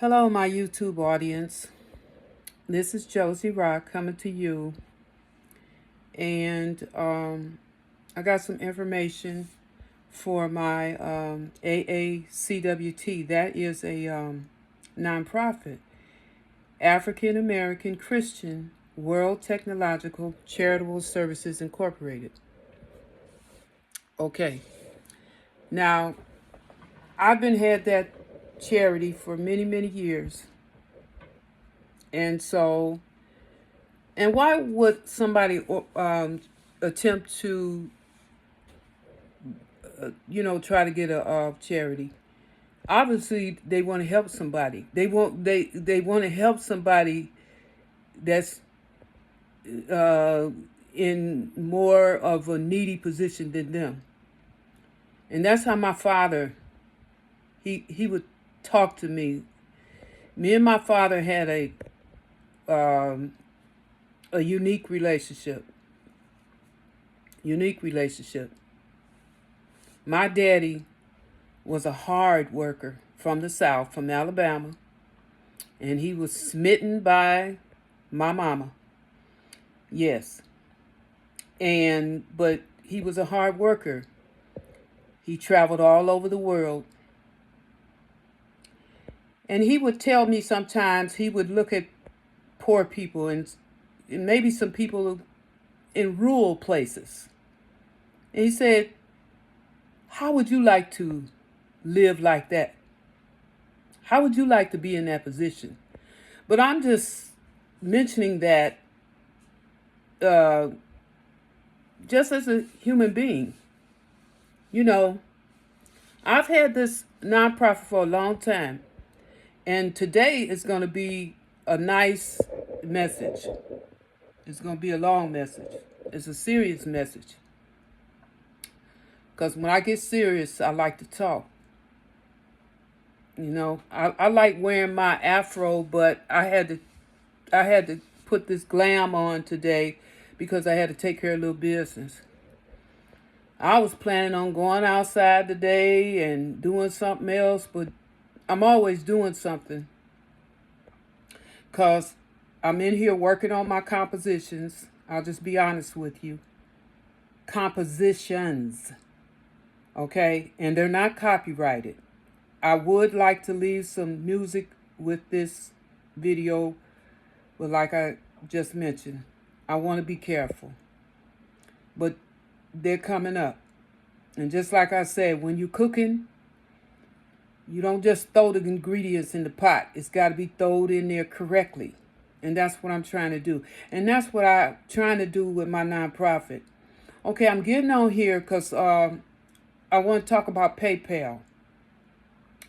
Hello, my YouTube audience. This is Josie Rock coming to you, and I got some information for my AACWT. That is a nonprofit, African American Christian World Technological Charitable Services Incorporated. Okay, now I've been had that charity for many years, and so. And why would somebody attempt to, try to get a charity? Obviously, they want to help somebody. They want to help somebody that's uh, in more of a needy position than them. And that's how my father he would talk to me. Me and my father had um, a unique relationship. Unique relationship. My daddy was a hard worker from the South, from Alabama, and he was smitten by my mama. Yes. But he was a hard worker. He traveled all over the world. And he would tell me sometimes he would look at poor people and maybe some people in rural places. And he said, how would you like to live like that? How would you like to be in that position? But I'm just mentioning that uh, just as a human being. You know, I've had this nonprofit for a long time, and today is going to be a nice message. It's going to be a long message. It's a serious message. Because when I get serious, I like to talk. You know, I like wearing my afro, but I had to put this glam on today because I had to take care of a little business. I was planning on going outside today and doing something else, but I'm always doing something because I'm in here working on my compositions. I'll just be honest with you. Compositions, okay? And they're not copyrighted. I would like to leave some music with this video, but like I just mentioned, I want to be careful. But they're coming up. And just like I said, when you're cooking, you don't just throw the ingredients in the pot. It's got to be thrown in there correctly. And that's what I'm trying to do. And that's what I'm trying to do with my nonprofit. Okay, I'm getting on here because I want to talk about PayPal.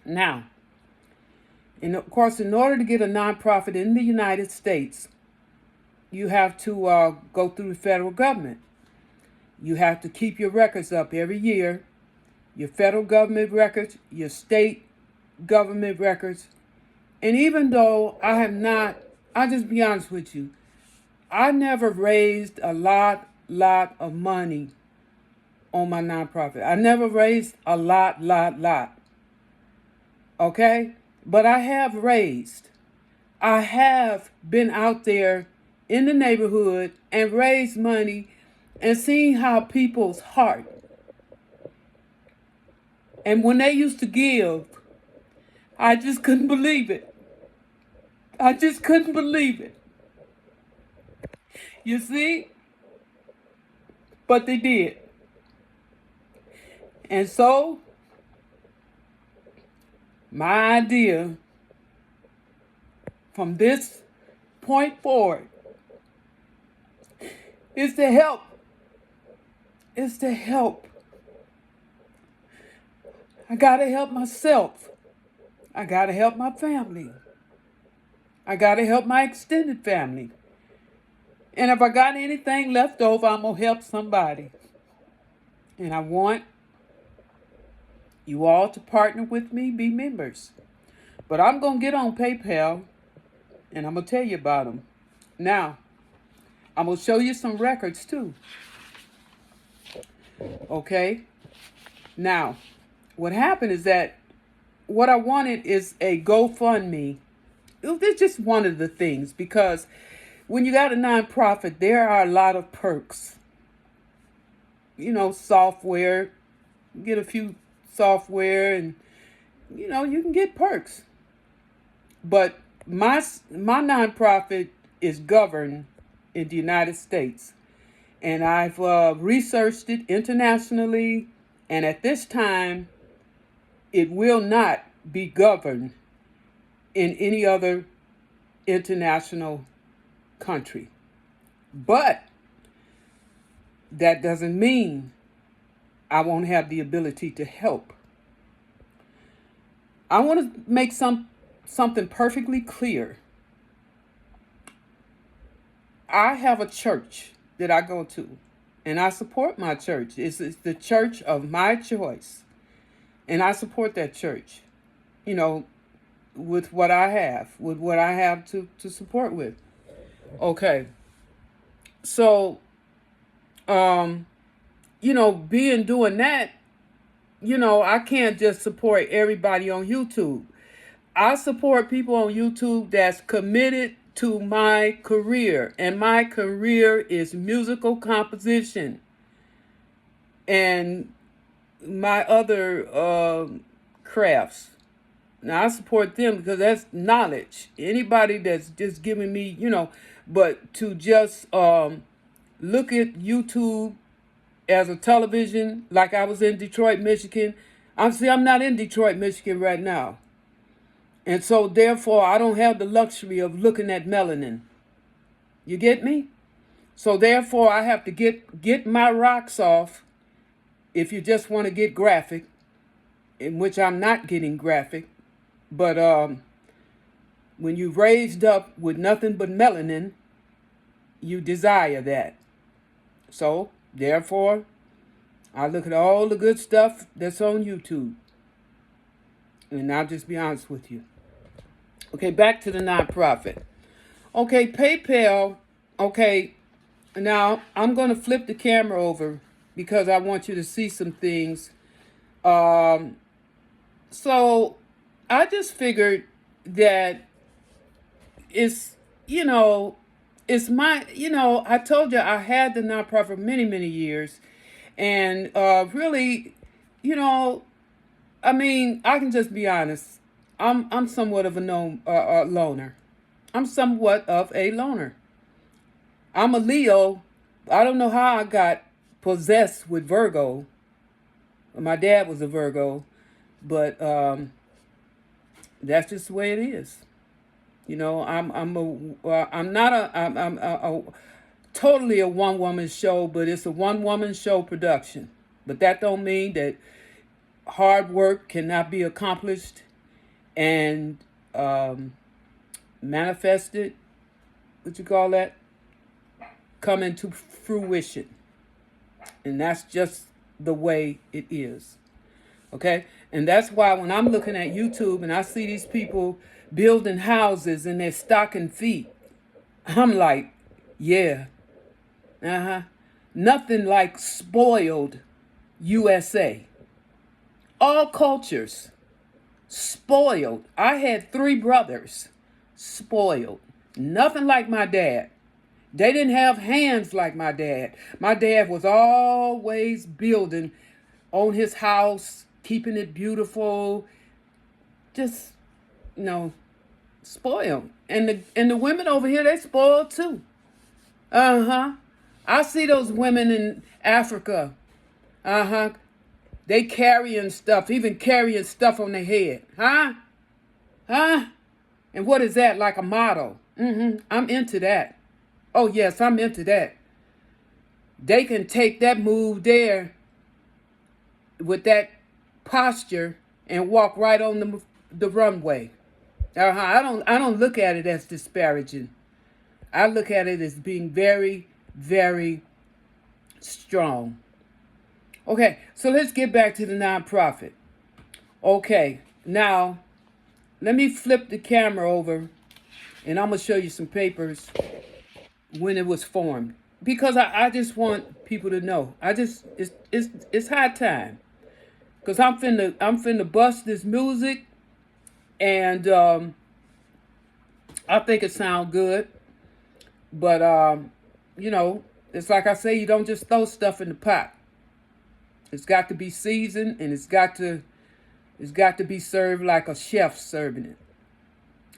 Now, and of course, in order to get a nonprofit in the United States, you have to go through the federal government. You have to keep your records up every year, your federal government records, your state government records. And even though I'll just be honest with you, I never raised a lot of money on my nonprofit. I never raised a lot. Okay? But I have been out there in the neighborhood and raised money and seen how people's heart. And when they used to give, I just couldn't believe it. I just couldn't believe it. You see? But they did. And so, my idea from this point forward is to help. Is to help. I gotta help myself. I gotta help my family. I gotta help my extended family. And if I got anything left over, I'm gonna help somebody. And I want you all to partner with me, be members. But I'm gonna get on PayPal and I'm gonna tell you about them. Now, I'm gonna show you some records too. Okay? Now, what happened is that what I wanted is a GoFundMe. It's just one of the things, because when you got a nonprofit, there are a lot of perks. Software, get a few software, and you can get perks. But my nonprofit is governed in the United States, and I've researched it internationally, and at this time, it will not be governed in any other international country. But that doesn't mean I won't have the ability to help. I want to make something perfectly clear. I have a church that I go to, and I support my church. It's the church of my choice, and I support that church, with what I have to support with. Okay. So, doing that, I can't just support everybody on YouTube. I support people on YouTube that's committed to my career, and my career is musical composition and my other crafts. Now, I support them because that's knowledge. Anybody that's just giving me, but to just look at YouTube as a television, like I was in Detroit, Michigan. I'm not in Detroit, Michigan right now. And so, therefore, I don't have the luxury of looking at melanin. You get me? So, therefore, I have to get my rocks off, if you just want to get graphic, in which I'm not getting graphic. But when you're raised up with nothing but melanin, you desire that. So, therefore, I look at all the good stuff that's on YouTube. And I'll just be honest with you. Okay, back to the nonprofit. Okay, PayPal. Okay, now I'm going to flip the camera over because I want you to see some things. So I just figured that it's my, I told you I had the nonprofit for many, many years. And really, I can just be honest. I'm somewhat of a loner. I'm somewhat of a loner. I'm a Leo. I don't know how I got possessed with Virgo. My dad was a Virgo, but that's just the way it is. I'm totally a one-woman show, but it's a one-woman show production. But that don't mean that hard work cannot be accomplished and manifested, what you call that, come into fruition. And that's just the way it is. Okay? And that's why when I'm looking at YouTube and I see these people building houses and they're stocking feet, I'm like, yeah. Nothing like spoiled USA. All cultures. Spoiled. I had 3 brothers. Spoiled. Nothing like my dad. They didn't have hands like my dad. My dad was always building on his house, keeping it beautiful. Just, spoiled. And the women over here, they spoiled too. I see those women in Africa. They carrying stuff, even carrying stuff on their head. And what is that? Like a model. I'm into that. Oh, yes, I'm into that. They can take that move there with that posture and walk right on the runway. I don't look at it as disparaging. I look at it as being very, very strong. Okay, so let's get back to the nonprofit. Okay, now let me flip the camera over and I'm going to show you some papers when it was formed. Because I just want people to know. It's high time. Because I'm finna bust this music And I think it sounds good. But you know, it's like I say, you don't just throw stuff in the pot. It's got to be seasoned, and it's got to be served like a chef serving it,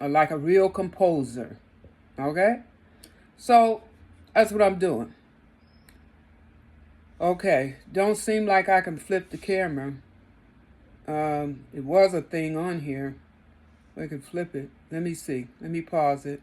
or like a real composer. Okay? So that's what I'm doing. Okay, don't seem like I can flip the camera. It was a thing on here. I can flip it. Let me see. Let me pause it.